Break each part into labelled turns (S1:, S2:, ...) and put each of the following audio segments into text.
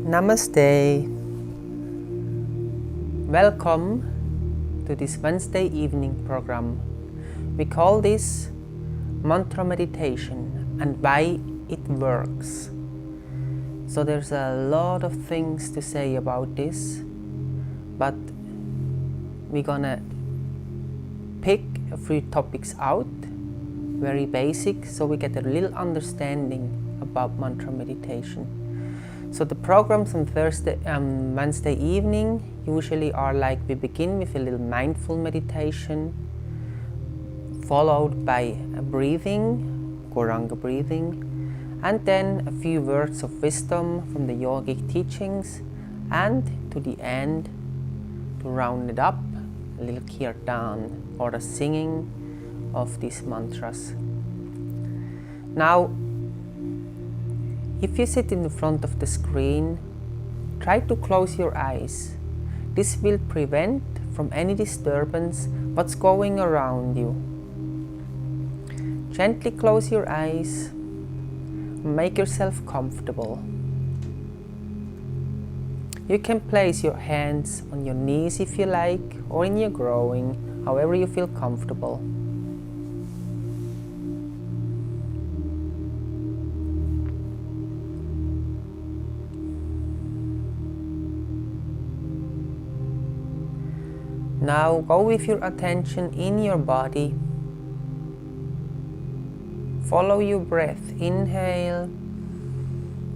S1: Namaste. Welcome to this Wednesday evening program. We call this mantra meditation and why it works. So there's a lot of things to say about this, but we're gonna pick a few topics out, very basic, so we get a little understanding about mantra meditation. So the programs on Wednesday evening usually are like we begin with a little mindful meditation, followed by a breathing, Karana Breathing, and then a few words of wisdom from the yogic teachings, and to the end, to round it up, a little kirtan or the singing of these mantras. Now, if you sit in front of the screen, try to close your eyes. This will prevent from any disturbance what's going around you. Gently close your eyes, make yourself comfortable. You can place your hands on your knees if you like, or in your groin, however you feel comfortable. Now go with your attention in your body. Follow your breath. Inhale.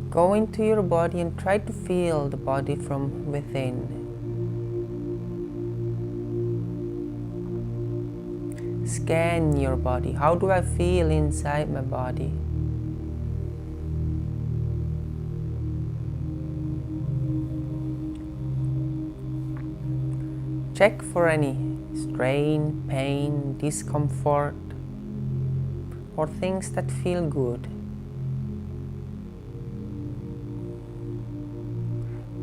S1: Go into your body and try to feel the body from within. Scan your body. How do I feel inside my body? Check for any strain, pain, discomfort, or things that feel good.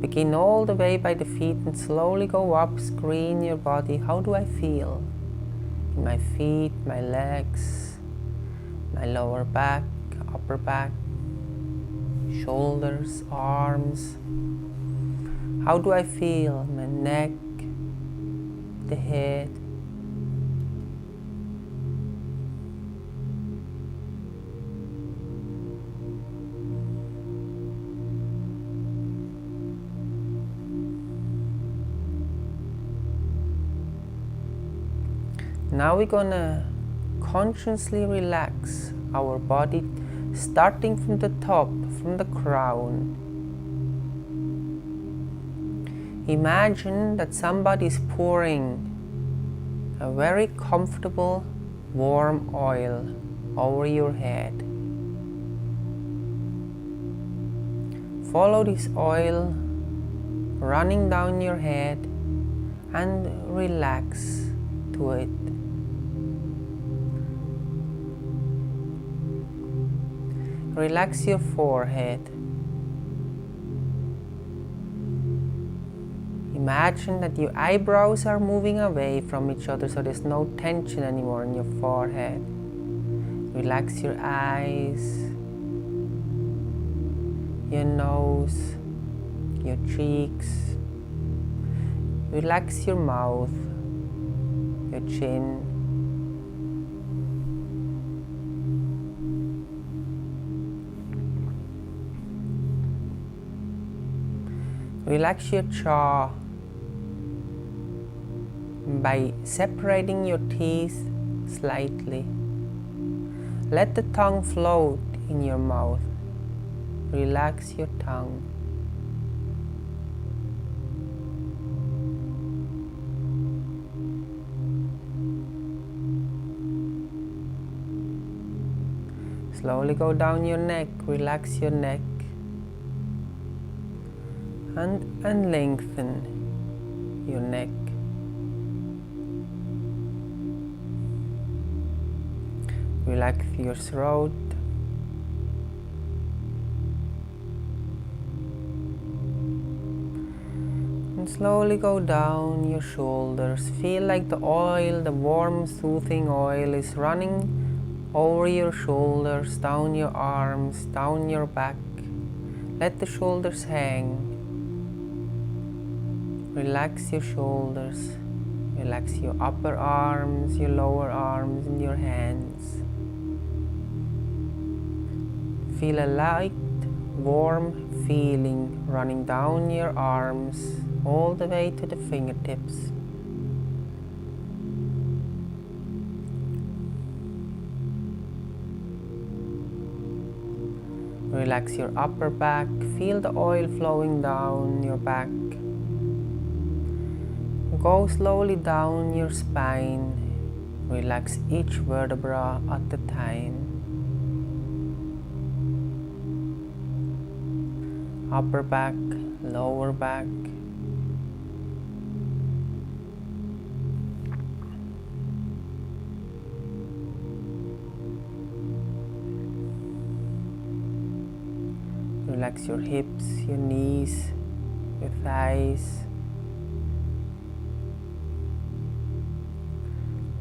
S1: Begin all the way by the feet and slowly go up, screen your body. How do I feel? In my feet, my legs, my lower back, upper back, shoulders, arms. How do I feel? My neck, the head. Now we're gonna consciously relax our body, starting from the top, from the crown. Imagine that somebody is pouring a very comfortable, warm oil over your head. Follow this oil running down your head and relax to it. Relax your forehead. Imagine that your eyebrows are moving away from each other so there's no tension anymore in your forehead. Relax your eyes, your nose, your cheeks. Relax your mouth, your chin. Relax your jaw by separating your teeth slightly. Let the tongue float in your mouth. Relax your tongue. Slowly go down your neck. Relax your neck. And lengthen your neck. Relax your throat. And slowly go down your shoulders. Feel like the oil, the warm, soothing oil is running over your shoulders, down your arms, down your back. Let the shoulders hang. Relax your shoulders, relax your upper arms, your lower arms and your hands. Feel a light, warm feeling running down your arms all the way to the fingertips. Relax your upper back, feel the oil flowing down your back. Go slowly down your spine, relax each vertebra at a time. Upper back, lower back. Relax your hips, your knees, your thighs,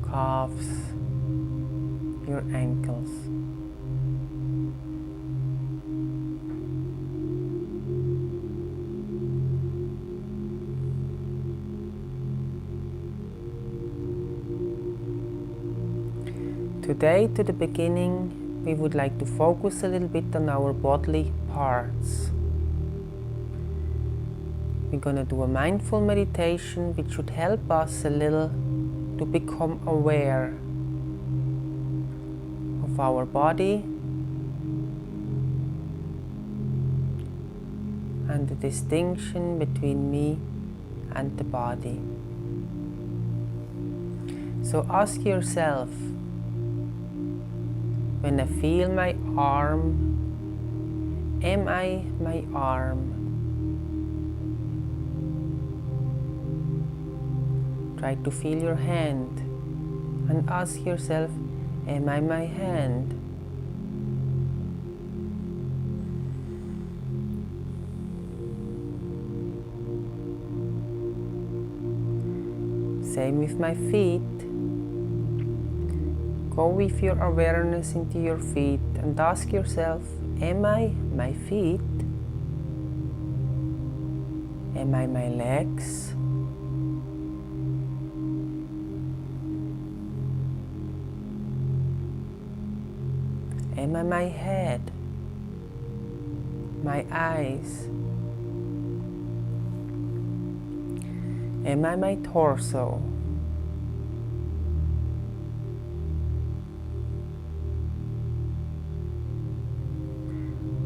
S1: calves, your ankles. Today, to the beginning, we would like to focus a little bit on our bodily parts. We're going to do a mindful meditation which should help us a little to become aware of our body and the distinction between me and the body. So ask yourself, when I feel my arm, am I my arm? Try to feel your hand and ask yourself, am I my hand? Same with my feet. Go with your awareness into your feet and ask yourself, am I my feet? Am I my legs? Am I my head? My eyes? Am I my torso?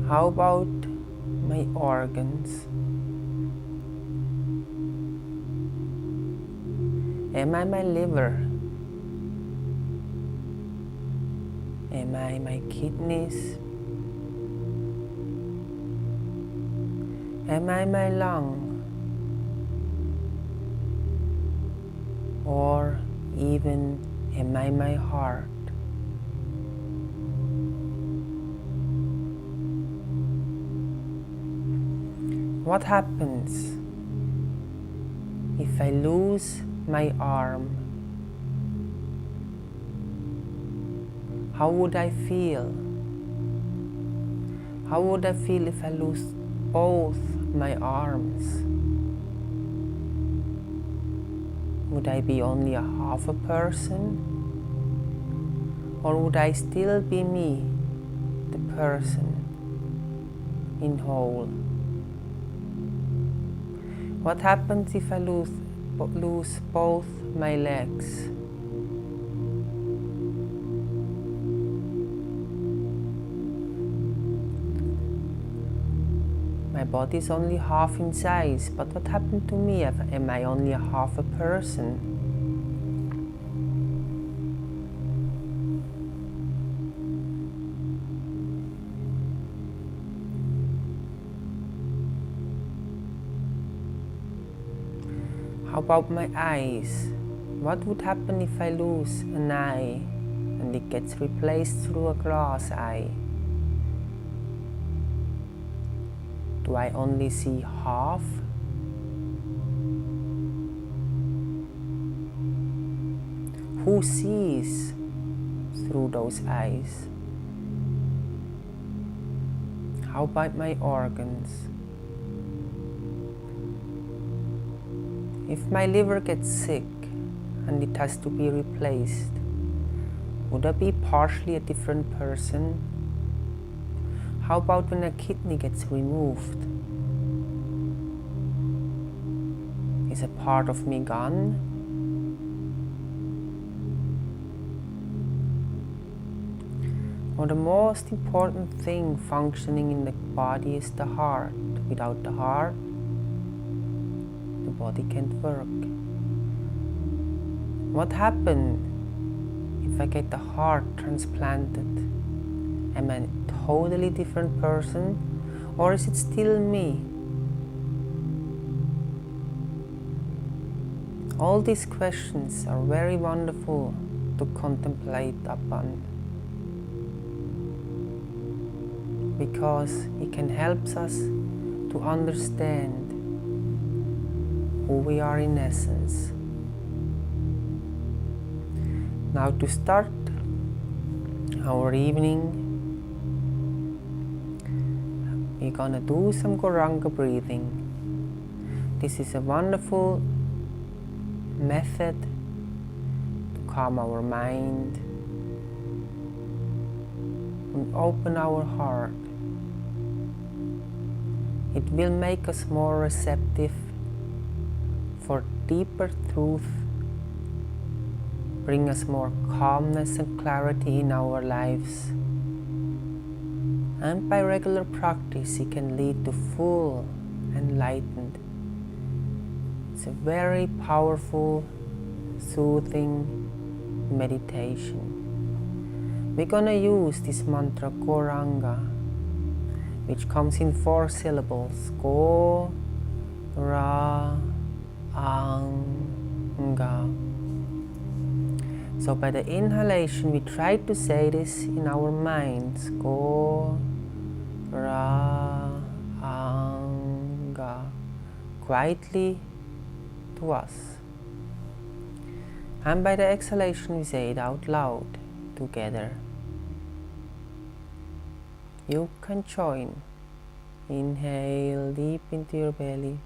S1: How about my organs? Am I my liver? Am I my kidneys? Am I my lung? Or even, am I my heart? What happens if I lose my arm? How would I feel? How would I feel if I lose both my arms? Would I be only a half a person? Or would I still be me, the person, in whole? What happens if I lose both my legs? My body is only half in size, but what happened to me? Am I only a half a person? How about my eyes? What would happen if I lose an eye and it gets replaced through a glass eye? Do I only see half? Who sees through those eyes? How about my organs? If my liver gets sick and it has to be replaced, would I be partially a different person? How about when a kidney gets removed? Is a part of me gone? Or the most important thing functioning in the body is the heart. Without the heart, the body can't work. What happens if I get the heart transplanted? Am I a totally different person, or is it still me? All these questions are very wonderful to contemplate upon, because it can help us to understand who we are in essence. Now, to start our evening, we're gonna do some Karana breathing. This is a wonderful method to calm our mind and open our heart. It will make us more receptive for deeper truth, bring us more calmness and clarity in our lives. And by regular practice, it can lead to full enlightenment. It's a very powerful, soothing meditation. We're gonna use this mantra Karana, which comes in 4 syllables. Ko, Ra, Anga. So by the inhalation, we try to say this in our minds. Ko, Ra, Anga. Quietly to us. And by the exhalation, we say it out loud together. You can join. Inhale deep into your belly.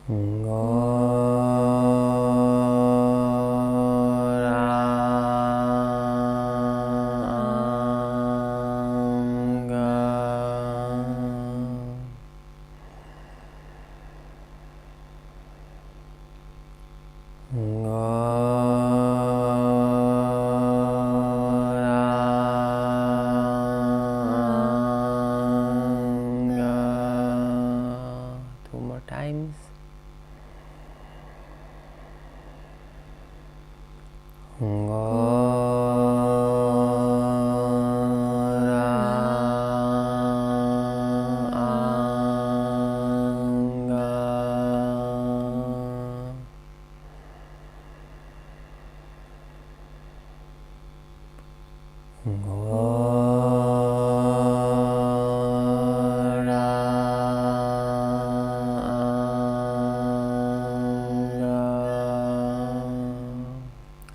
S1: Two more times.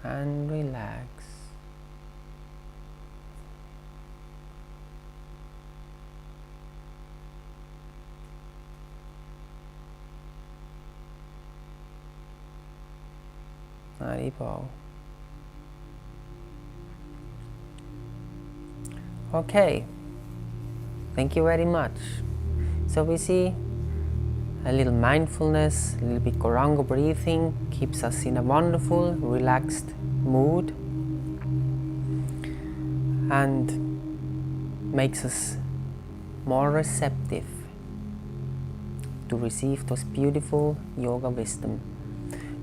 S1: And relax. Haribol. Okay, thank you very much. So we see a little mindfulness, a little bit Karana breathing keeps us in a wonderful, relaxed mood and makes us more receptive to receive those beautiful yoga wisdom.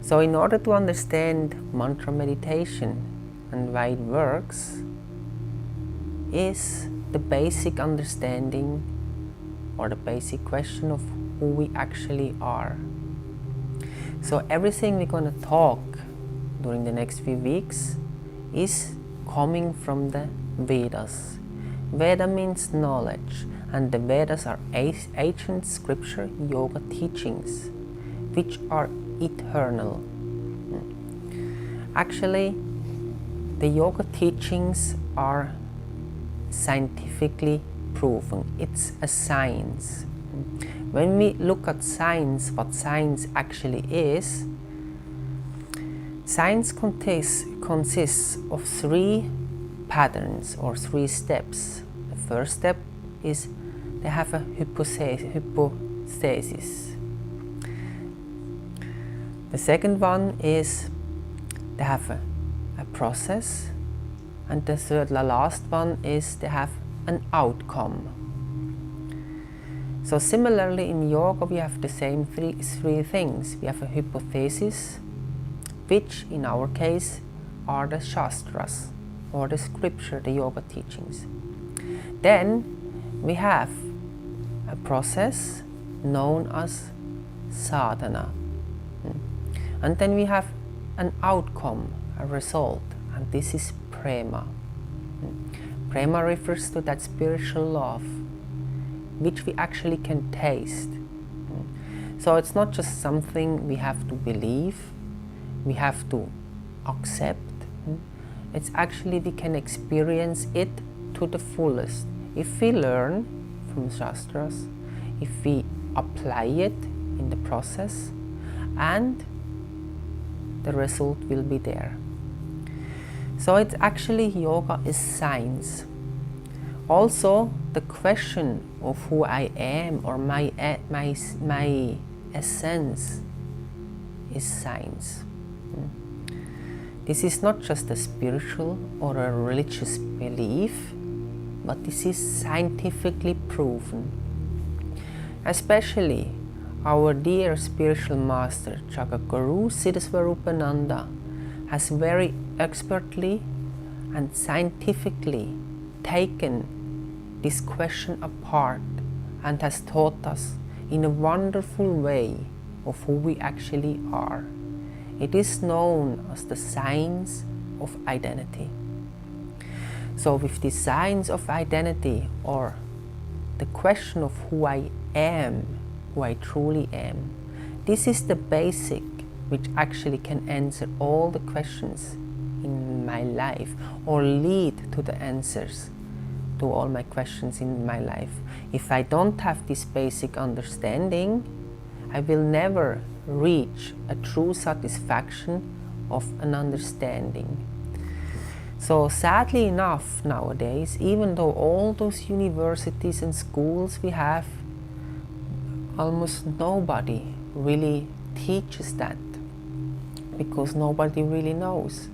S1: So in order to understand mantra meditation and why it works is the basic understanding or the basic question of who we actually are. So everything we're going to talk during the next few weeks is coming from the Vedas. Veda means knowledge, and the Vedas are ancient scripture yoga teachings which are eternal. Actually, the yoga teachings are scientifically proven. It's a science. When we look at science, what science actually is, science consists of three patterns or three steps. The first step is they have a hypothesis. The second one is they have a process, and the last one is they have an outcome. So similarly in yoga we have the same three things. We have a hypothesis, which in our case are the shastras or the scripture, the yoga teachings. Then we have a process known as sadhana. And then we have an outcome, a result, and this is prema. Prema refers to that spiritual love which we actually can taste. So it's not just something we have to believe, we have to accept. It's actually we can experience it to the fullest. If we learn from Shastras, if we apply it in the process, and the result will be there. So it's actually yoga is science. Also, the question of who I am or my essence is science. This is not just a spiritual or a religious belief, but this is scientifically proven. Especially our dear spiritual master Jagadguru Siddhaswarupananda has very expertly and scientifically taken this question apart and has taught us in a wonderful way of who we actually are. It is known as the science of identity. So with the science of identity, or the question of who I am, who I truly am, this is the basic which actually can answer all the questions in my life or lead to the answers to all my questions in my life. If I don't have this basic understanding, I will never reach a true satisfaction of an understanding. So sadly enough nowadays, even though all those universities and schools we have, almost nobody really teaches that, because nobody really knows.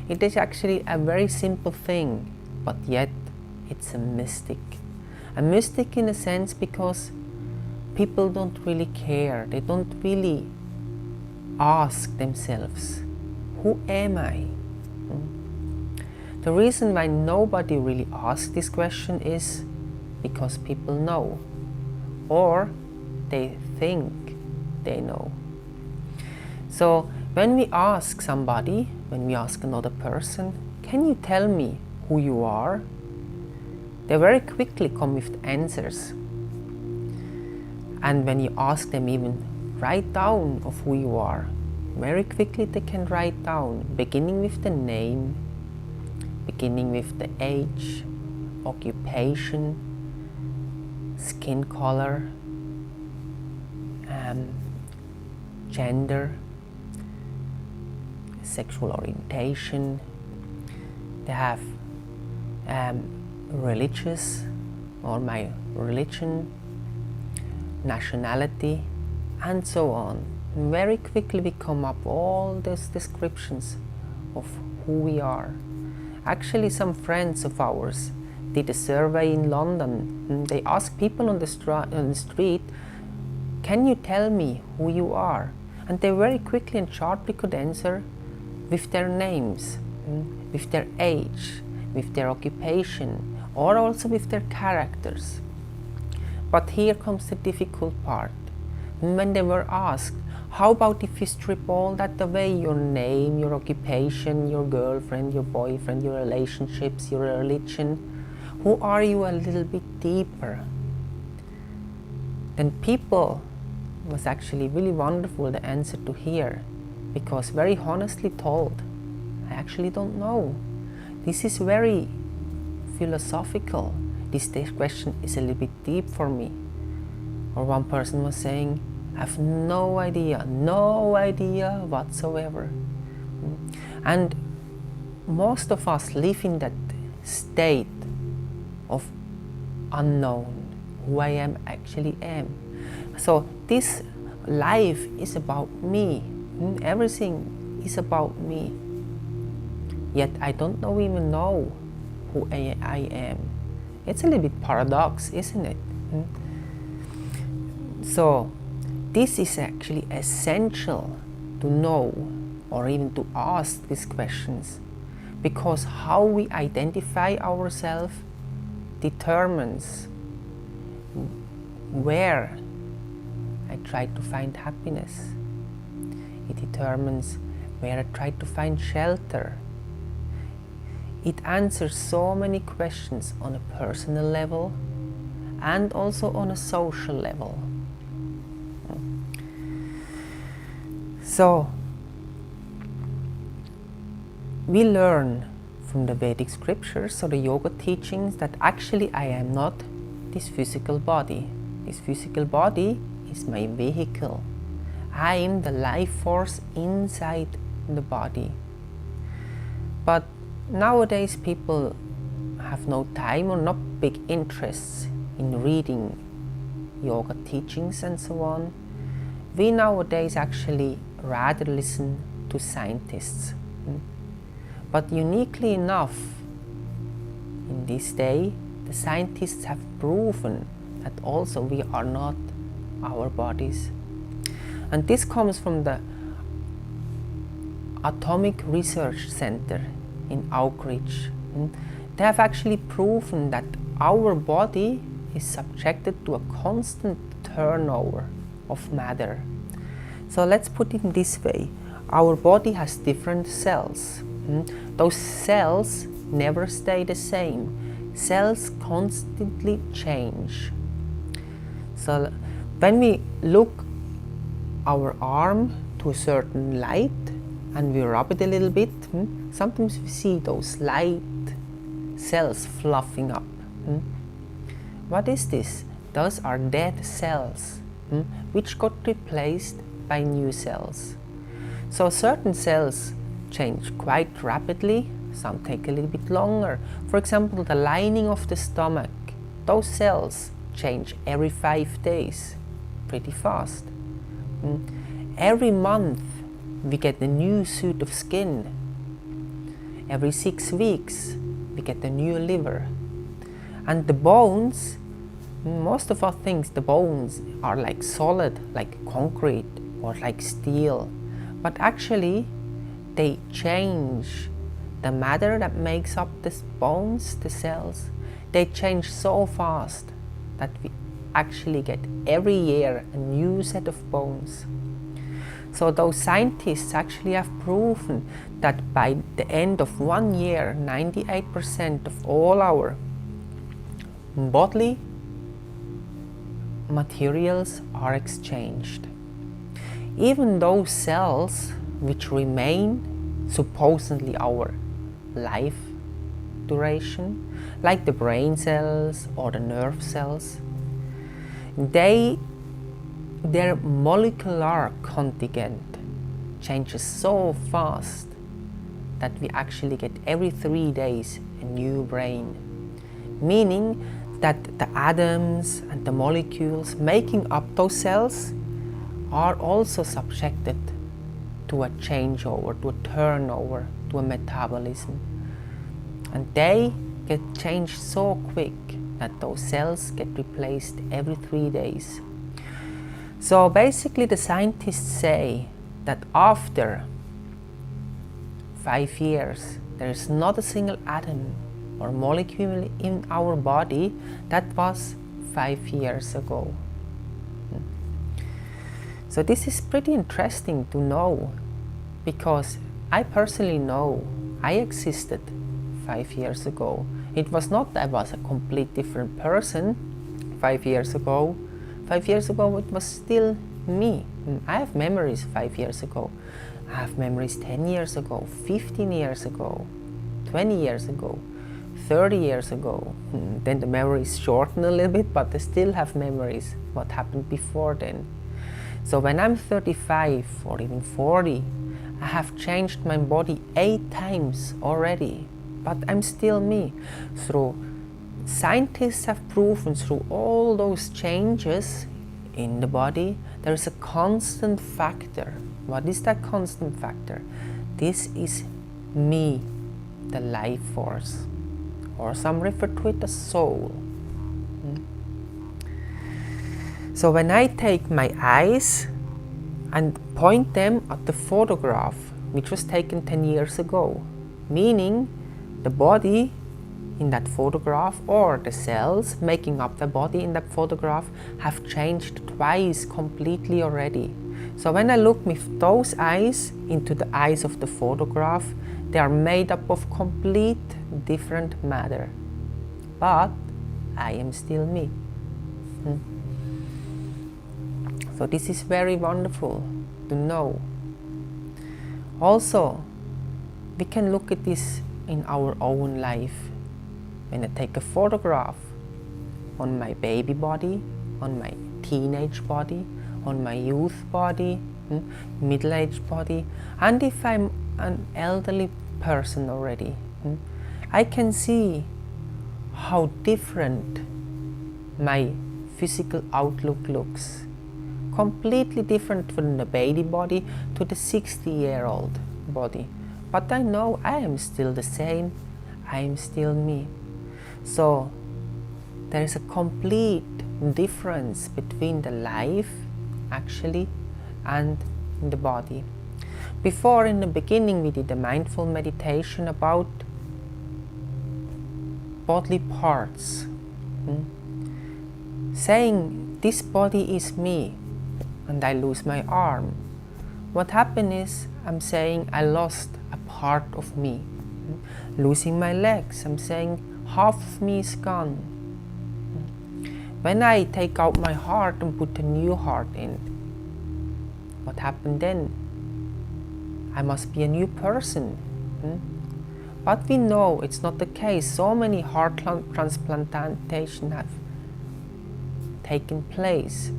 S1: It is actually a very simple thing, but yet it's a mystic. A mystic in a sense because people don't really care. They don't really ask themselves, who am I? The reason why nobody really asks this question is because people know, or they think they know. So when we ask somebody, when we ask another person, can you tell me who you are? They very quickly come with answers. And when you ask them even write down of who you are, very quickly they can write down, beginning with the name, beginning with the age, occupation, skin color, gender, sexual orientation. They have religious or my religion, nationality, and so on. And very quickly we come up all these descriptions of who we are. Actually, some friends of ours did a survey in London, and they asked people on the street, can you tell me who you are? And they very quickly and sharply could answer with their names, with their age, with their occupation, or also with their characters. But here comes the difficult part. When they were asked, how about if you strip all that away, your name, your occupation, your girlfriend, your boyfriend, your relationships, your religion, who are you a little bit deeper? Then people, was actually really wonderful the answer to hear, because very honestly told, I actually don't know. This is very philosophical. This question is a little bit deep for me. Or one person was saying, I have no idea whatsoever. And most of us live in that state of unknown, who I actually am. So this life is about me. Everything is about me. Yet I don't even know who I am. It's a little bit paradox, isn't it? So this is actually essential to know, or even to ask these questions, because how we identify ourselves determines where I try to find happiness. It determines where I try to find shelter. It answers so many questions on a personal level and also on a social level. So, we learn from the Vedic scriptures or the yoga teachings that actually I am not this physical body. This physical body is my vehicle. I am the life force inside the body. But nowadays people have no time or not big interests in reading yoga teachings and so on. We nowadays actually rather listen to scientists. But uniquely enough, in this day, the scientists have proven that also we are not our bodies. And this comes from the Atomic Research Center in Oak Ridge. They have actually proven that our body is subjected to a constant turnover of matter. So let's put it this way. Our body has different cells. Those cells never stay the same. Cells constantly change. So when we look our arm to a certain light and we rub it a little bit, sometimes we see those light cells fluffing up. What is this? Those are dead cells. which got replaced by new cells. So certain cells change quite rapidly, some take a little bit longer. For example, the lining of the stomach, those cells change every 5 days, pretty fast. Every month we get a new suit of skin. Every 6 weeks we get a new liver. And the bones, most of us think the bones are like solid, like concrete or like steel. But actually they change the matter that makes up the bones, the cells. They change so fast that we actually get every year a new set of bones. So those scientists actually have proven that by the end of 1 year, 98% of all our bodily materials are exchanged. Even those cells which remain supposedly our life duration, like the brain cells or the nerve cells, their molecular contingent changes so fast that we actually get every 3 days a new brain, meaning that the atoms and the molecules making up those cells are also subjected to a changeover, to a turnover, to a metabolism. And they get changed so quick that those cells get replaced every 3 days. So basically the scientists say that after 5 years there is not a single atom or molecule in our body that was 5 years ago. So this is pretty interesting to know, because I personally know I existed 5 years ago. It was not that I was a complete different person 5 years ago. 5 years ago it was still me. I have memories 5 years ago. I have memories 10 years ago, 15 years ago, 20 years ago, 30 years ago. Then the memories shorten a little bit, but I still have memories what happened before then. So when I'm 35 or even 40, I have changed my body 8 times already, but I'm still me. So scientists have proven through all those changes in the body, there is a constant factor. What is that constant factor? This is me, the life force, or some refer to it as soul. So when I take my eyes and point them at the photograph which was taken 10 years ago, meaning the body in that photograph or the cells making up the body in that photograph have changed twice completely already. So when I look with those eyes into the eyes of the photograph, they are made up of complete different matter. But I am still me. So this is very wonderful to know. Also, we can look at this in our own life. When I take a photograph on my baby body, on my teenage body, on my youth body, middle-aged body, and if I'm an elderly person already, I can see how different my physical outlook looks. Completely different from the baby body to the 60-year-old body. But I know I am still the same, I am still me. So there is a complete difference between the life actually and the body. Before, in the beginning, we did a mindful meditation about bodily parts, saying this body is me and I lose my arm. What happened is I'm saying I lost a part of me. Losing my legs, I'm saying half of me is gone. When I take out my heart and put a new heart in, what happened then? I must be a new person. But we know it's not the case. So many heart transplantations have taken place.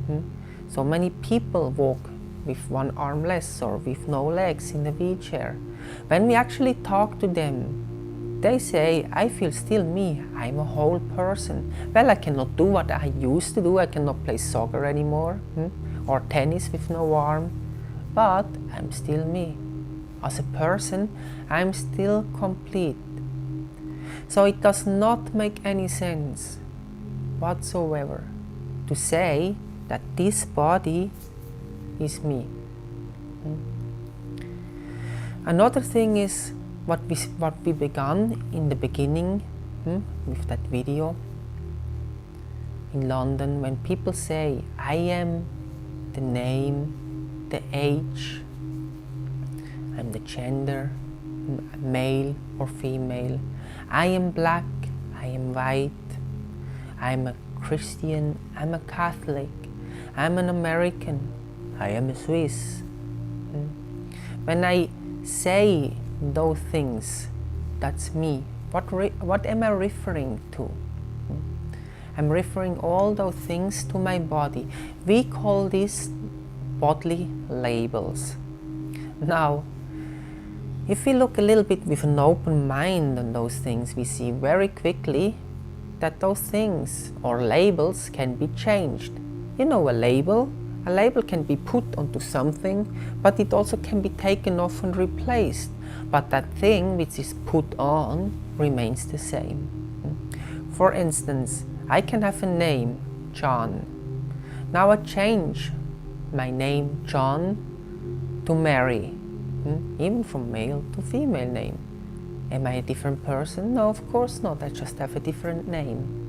S1: So many people walk with one arm less or with no legs in a wheelchair. When we actually talk to them, they say, I feel still me, I'm a whole person. Well, I cannot do what I used to do, I cannot play soccer anymore, or tennis with no arm, but I'm still me. As a person, I'm still complete. So it does not make any sense whatsoever to say that this body is me. Another thing is what we began in the beginning with that video in London, when people say, I am the name, the age, I'm the gender, male or female, I am black, I am white, I'm a Christian, I'm a Catholic, I'm an American, I am a Swiss. When I say those things, that's me. What am I referring to? I'm referring all those things to my body. We call these bodily labels. Now, if we look a little bit with an open mind on those things, we see very quickly that those things or labels can be changed. You know, a label can be put onto something, but it also can be taken off and replaced. But that thing which is put on remains the same. For instance, I can have a name, John. Now I change my name, John, to Mary, even from male to female name. Am I a different person? No, of course not. I just have a different name.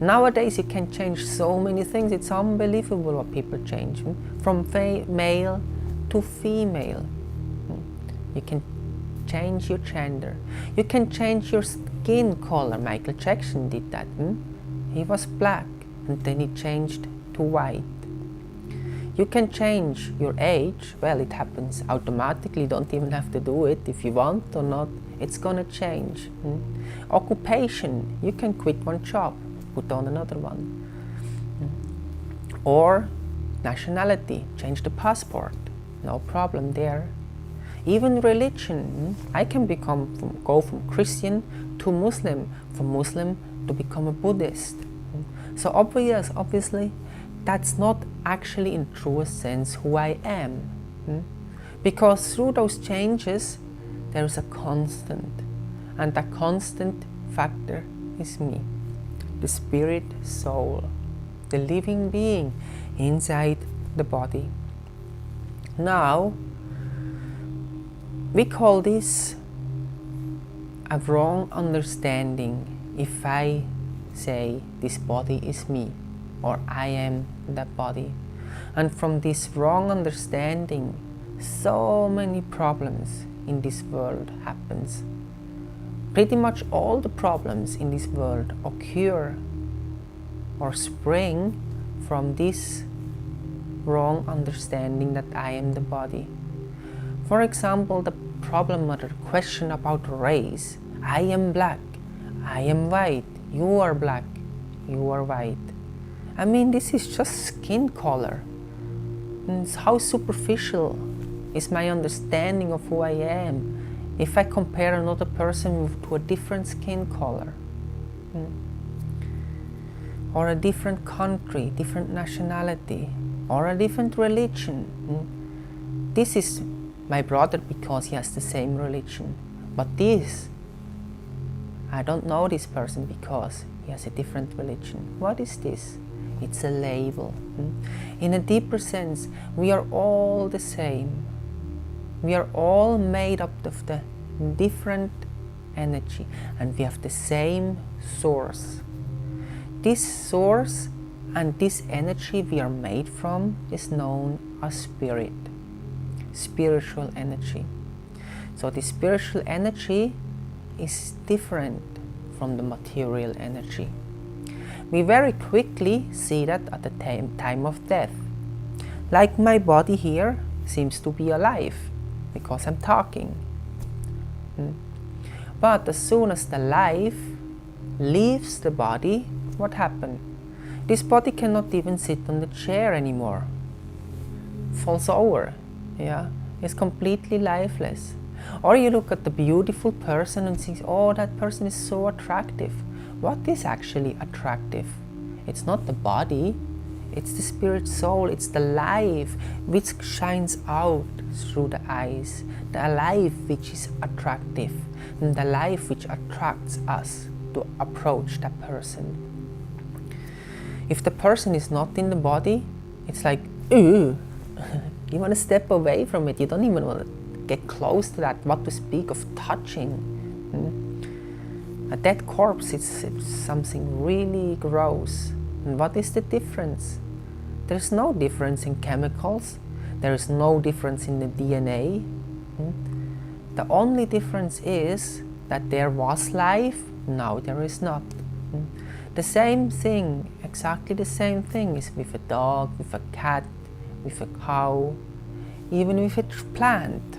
S1: Nowadays you can change so many things. It's unbelievable what people change. From male to female. You can change your gender. You can change your skin color. Michael Jackson did that. He was black and then he changed to white. You can change your age. Well, it happens automatically. You don't even have to do it. If you want or not, it's gonna change. Occupation. You can quit one job, put on another one. Or nationality. Change the passport. No problem there. Even religion. I can go from Christian to Muslim, from Muslim to become a Buddhist. So obviously, that's not actually in truest sense who I am. Because through those changes, there is a constant. And that constant factor is me. The spirit soul. The living being inside the body. Now, we call this a wrong understanding if I say this body is me or I am that body. And from this wrong understanding, so many problems in this world happens. Pretty much all the problems in this world occur or spring from this wrong understanding that I am the body. For example, the problem or the question about race. I am black, I am white, you are black, you are white. I mean, this is just skin color. And how superficial is my understanding of who I am if I compare another person to a different skin color? Or a different country, different nationality, or a different religion. This is my brother because he has the same religion. But this, I don't know this person because he has a different religion. What is this? It's a label. In a deeper sense, we are all the same. We are all made up of the different energy and we have the same source. This source and this energy we are made from is known as spirit, spiritual energy. So the spiritual energy is different from the material energy. We very quickly see that at the time of death. Like my body here seems to be alive because I'm talking. But as soon as the life leaves the body, what happened? This body cannot even sit on the chair anymore. falls over. Yeah, it's completely lifeless. Or you look at the beautiful person and think, oh, that person is so attractive. What is actually attractive? It's not the body, it's the spirit soul, it's the life which shines out through the eyes, the life which is attractive, and the life which attracts us to approach that person. If the person is not in the body, it's like, ooh, you want to step away from it, you don't even want to get close to that, what to speak of touching. A dead corpse, it's something really gross. And what is the difference? There's no difference in chemicals, there is no difference in the DNA. The only difference is that there was life, now there is not. The same thing, exactly the same thing is with a dog, with a cat, with a cow, even with a plant.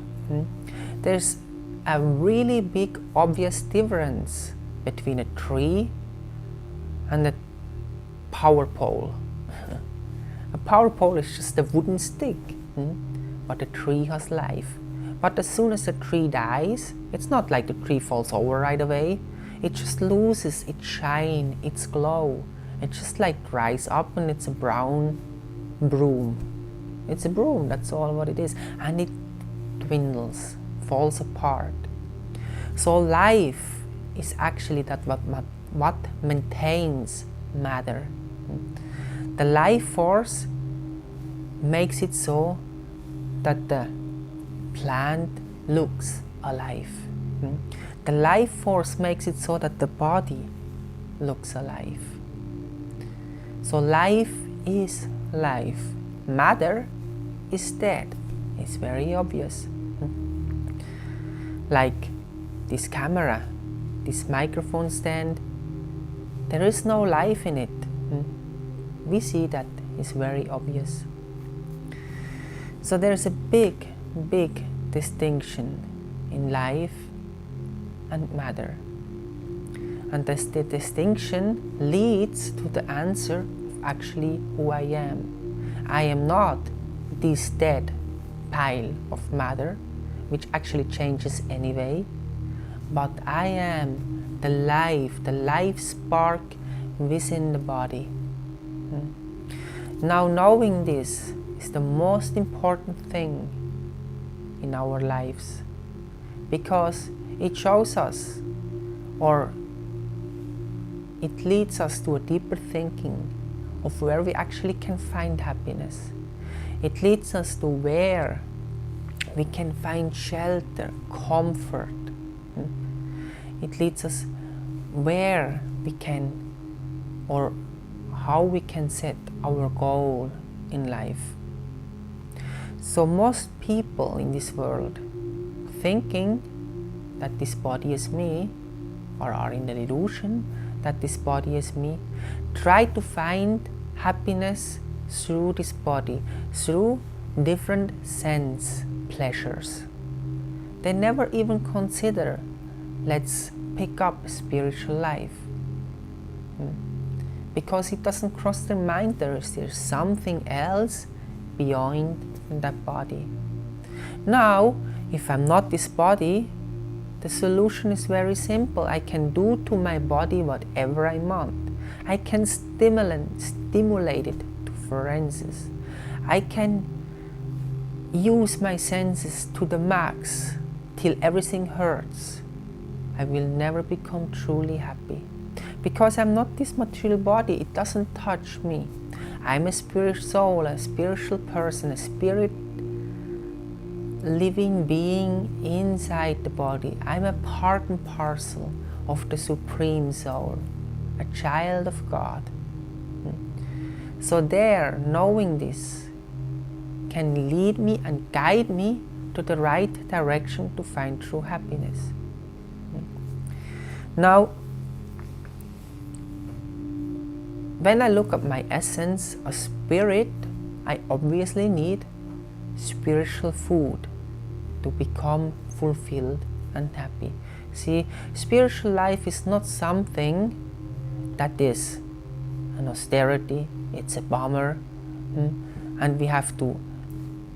S1: There's a really big obvious difference between a tree and a power pole. A power pole is just a wooden stick, but a tree has life. But as soon as the tree dies, it's not like the tree falls over right away. It just loses its shine, its glow. It just like dries up and it's a brown broom. It's a broom, that's all what it is. And it dwindles, falls apart. So life is actually that what maintains matter. The life force makes it so that the plant looks alive. The life force makes it so that the body looks alive. So life is life. Matter is dead. It's very obvious. Like this camera, this microphone stand, there is no life in it. We see that, it's very obvious. So there's a big distinction in life and matter. And the distinction leads to the answer of actually who I am. I am not this dead pile of matter, which actually changes anyway, but I am the life spark within the body. Now knowing this is the most important thing in our lives, because it shows us, or it leads us to a deeper thinking of where we actually can find happiness. It leads us to where we can find shelter, comfort. It leads us where we can, or how we can set our goal in life. So most people in this world thinking that this body is me, or are in the illusion that this body is me, try to find happiness through this body, through different sense pleasures. They never even consider, let's pick up spiritual life. Because it doesn't cross their mind there's something else beyond that body. Now, if I'm not this body, the solution is very simple. I can do to my body whatever I want. I can stimulate it to frenzies. I can use my senses to the max till everything hurts. I will never become truly happy. Because I'm not this material body, it doesn't touch me. I'm a spirit soul, a spiritual person, a spirit living being inside the body. I'm a part and parcel of the Supreme Soul, a child of God. So there, knowing this can lead me and guide me to the right direction to find true happiness. Now, when I look at my essence, a spirit, I obviously need spiritual food to become fulfilled and happy. See, spiritual life is not something that is an austerity, it's a bummer, and we have to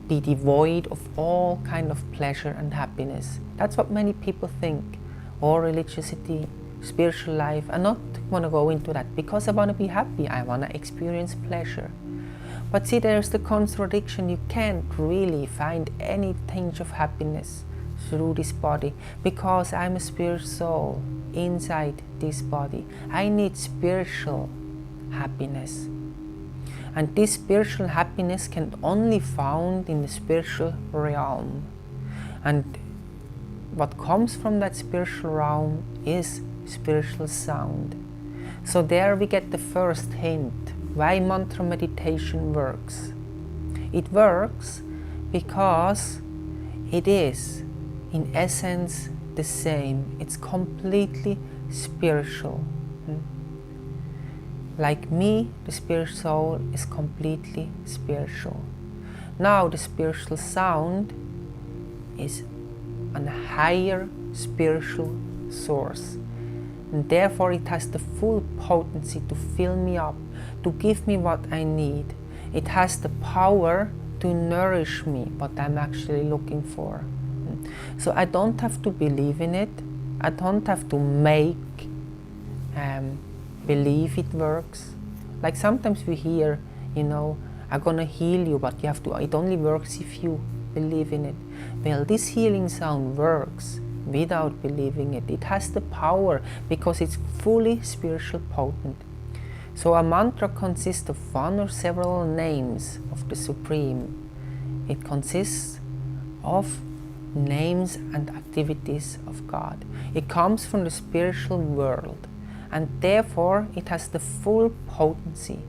S1: be devoid of all kind of pleasure and happiness. That's what many people think. Or religiosity, spiritual life. I not want to go into that because I want to be happy. I want to experience pleasure. But see, there's the contradiction. You can't really find any tinge of happiness through this body because I'm a spirit soul inside this body. I need spiritual happiness. And this spiritual happiness can only found in the spiritual realm. And what comes from that spiritual realm is spiritual sound. So there we get the first hint why mantra meditation works. It works because it is in essence the same. It's completely spiritual. Like me, the spirit soul is completely spiritual. Now the spiritual sound is a higher spiritual source. And therefore it has the full potency to fill me up, to give me what I need. It has the power to nourish me, what I'm actually looking for. So I don't have to believe in it. I don't have to make believe it works. Like sometimes we hear, I'm gonna heal you, but you have to, it only works if you believe in it. Well, this healing sound works without believing it. It has the power because it's fully spiritual potent. So a mantra consists of one or several names of the Supreme. It consists of names and activities of God. It comes from the spiritual world, and therefore it has the full potency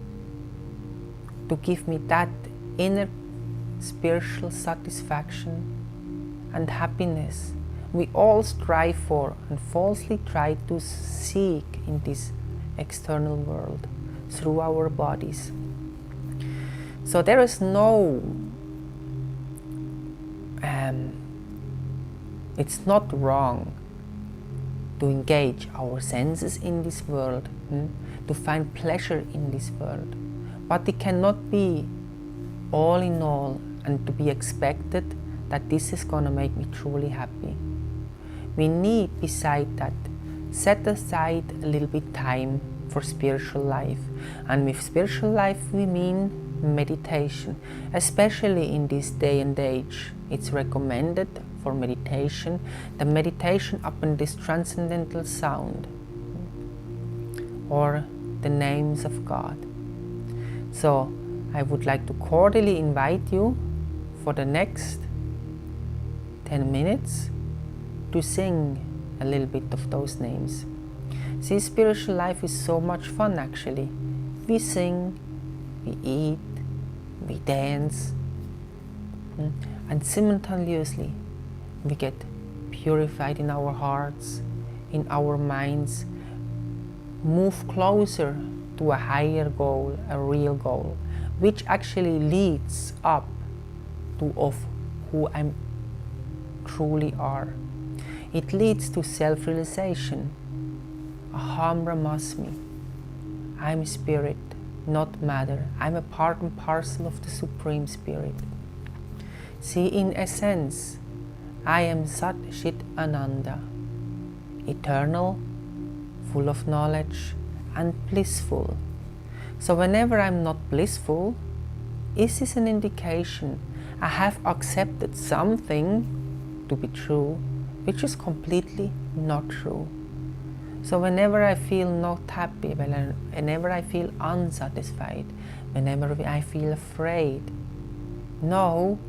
S1: to give me that inner spiritual satisfaction and happiness we all strive for and falsely try to seek in this external world through our bodies. So there is no it's not wrong to engage our senses in this world, to find pleasure in this world, but it cannot be all in all and to be expected that this is going to make me truly happy. We need, beside that, set aside a little bit time for spiritual life. And with spiritual life we mean meditation, especially in this day and age. It's recommended for meditation, the meditation upon this transcendental sound or the names of God. So I would like to cordially invite you for the next 10 minutes to sing a little bit of those names. See, spiritual life is so much fun actually. We sing, we eat, we dance, and simultaneously we get purified in our hearts, in our minds, move closer to a higher goal, a real goal, which actually leads up to of who I truly are. It leads to self-realization. Aham Brahmasmi. I'm spirit, not matter. I'm a part and parcel of the Supreme Spirit. See, in essence, I am Sat Chit Ananda, eternal, full of knowledge, and blissful. So whenever I'm not blissful, is this an indication I have accepted something to be true, which is completely not true? So whenever I feel not happy, whenever I feel unsatisfied, whenever I feel afraid, no,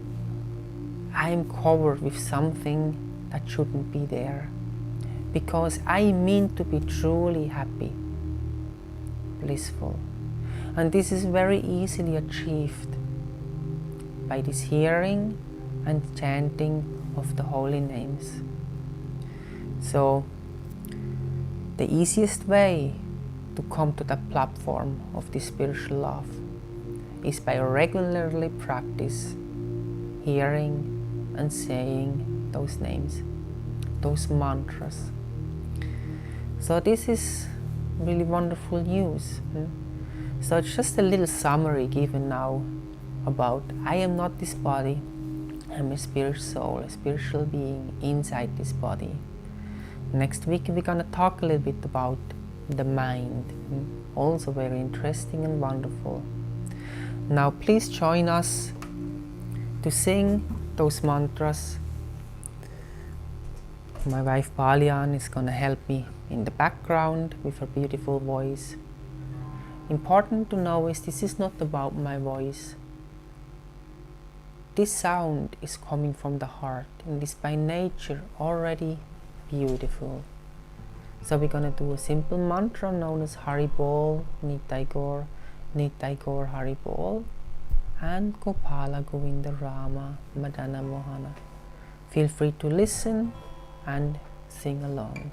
S1: I am covered with something that shouldn't be there, because I mean to be truly happy, blissful. And this is very easily achieved by this hearing and chanting of the holy names. So the easiest way to come to the platform of this spiritual love is by regularly practice hearing and saying those names, those mantras. So this is really wonderful news. So it's just a little summary given now about I am not this body, I'm a spirit soul, a spiritual being inside this body. Next week we're gonna talk a little bit about the mind, also very interesting and wonderful. Now please join us to sing those mantras. My wife Baliyan is gonna help me in the background with her beautiful voice. Important to know is this is not about my voice. This sound is coming from the heart and is by nature already beautiful. So we're gonna do a simple mantra known as Hari Bol, Nitai Gaur, Hari Bol, and Gopala Govinda Rama Madana Mohana. Feel free to listen and sing along.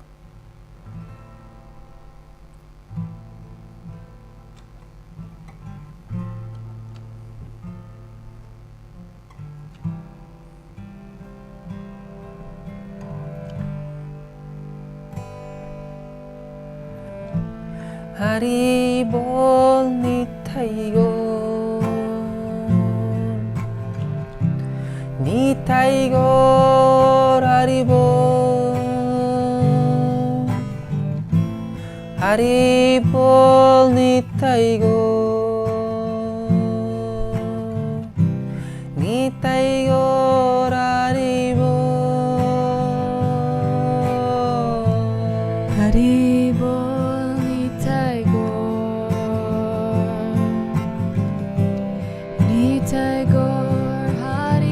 S1: Hari Bol Nitai Gaur, Nitai Gaur Hari Bol, Hari Bol Nitai Gaur, Nitai Gaur Hari Bol, Hari Bol. Nitai Gaur Hari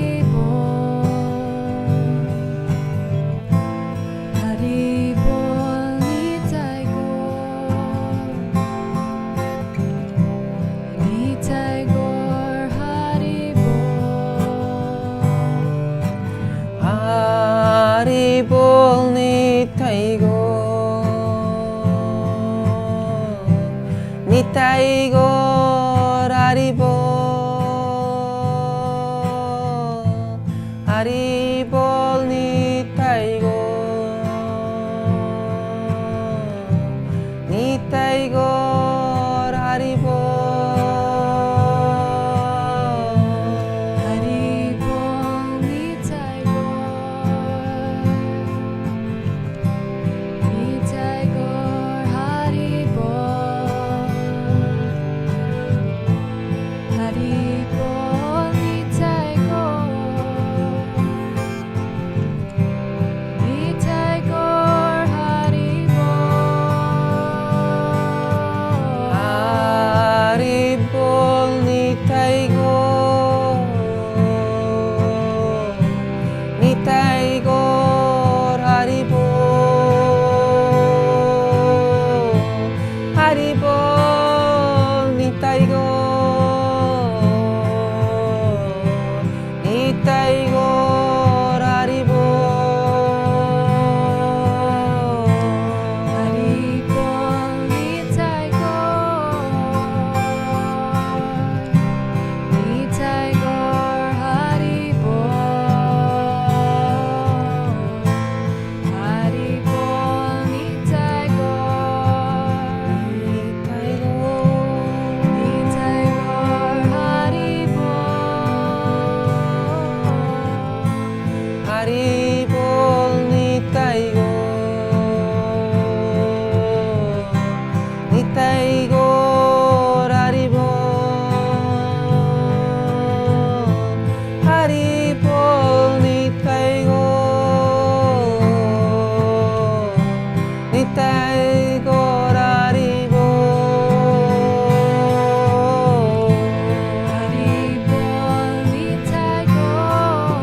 S1: Bol, Hari Bol Nitai Gaur, Nitai Gaur Hari Bol, Hari Bol Nitai Gaur, Nitai Gaur Hari Bol. Hari Bol Nitai Gaur, Nitai Gaur Hari Bol, Hari Bol Nitai Gaur, Nitai Gaur Hari Bol, Hari Bol Nitai Gaur.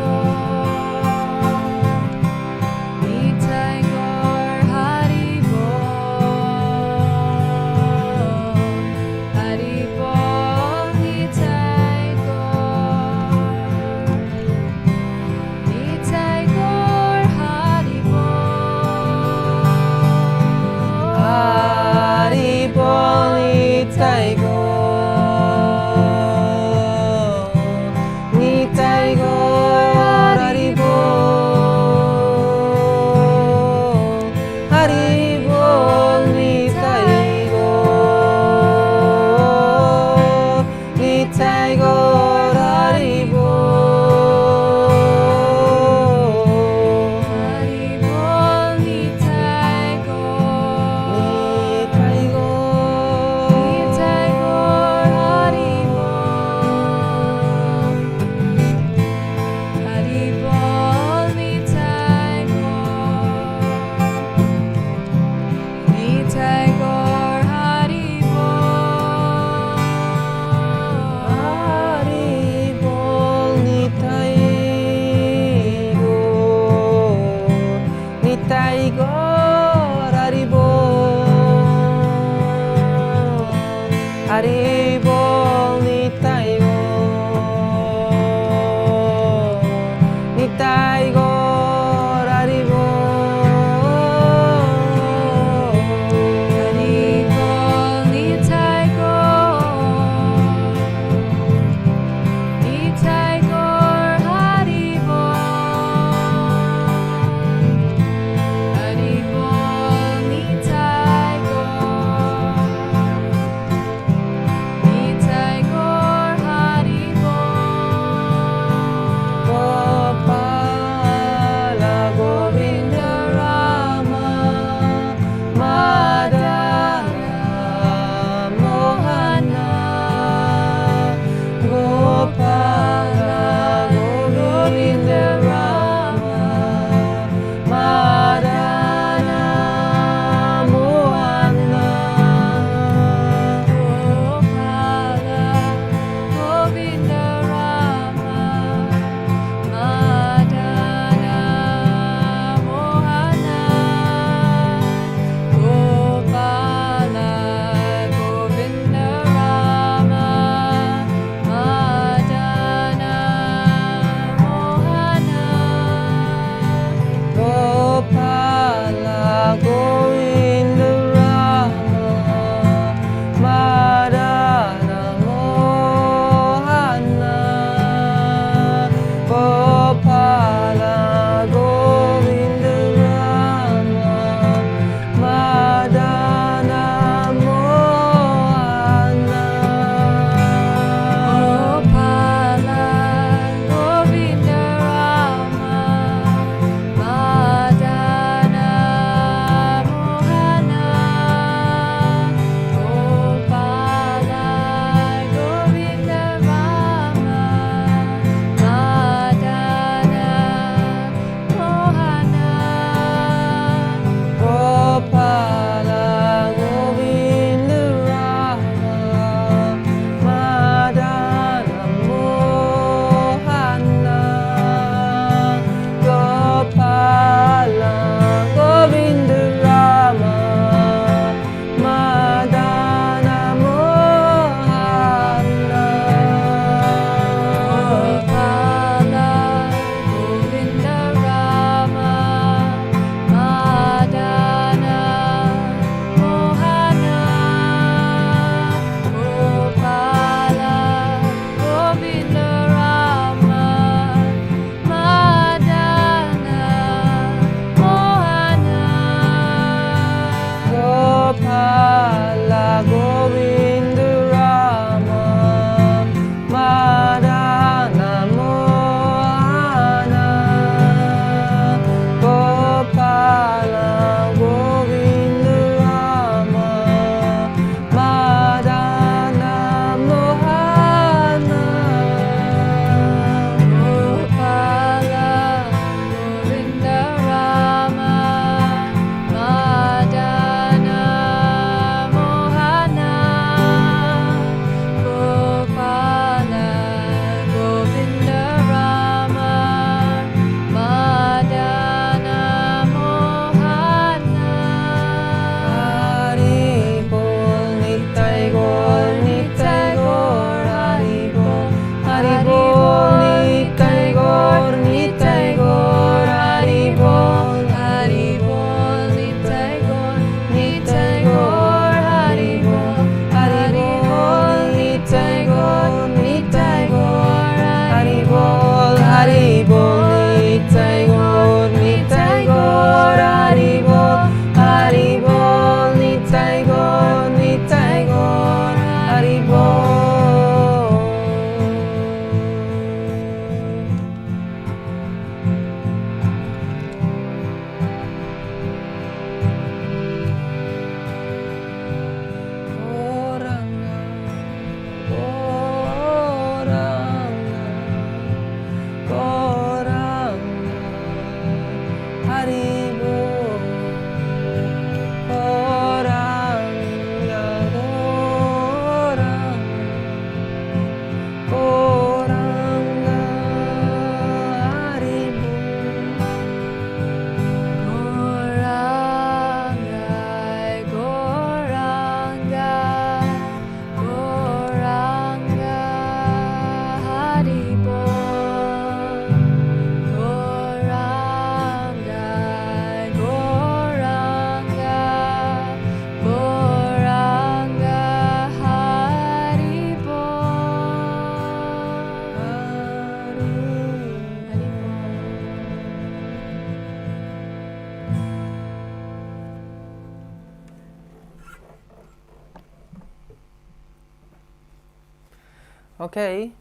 S1: Okay,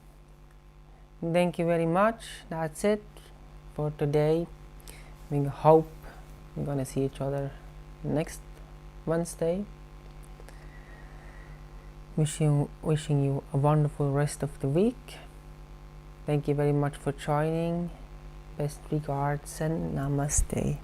S1: thank you very much. That's it for today. We hope we're gonna see each other next Wednesday. Wishing you a wonderful rest of the week. Thank you very much for joining. Best regards and namaste.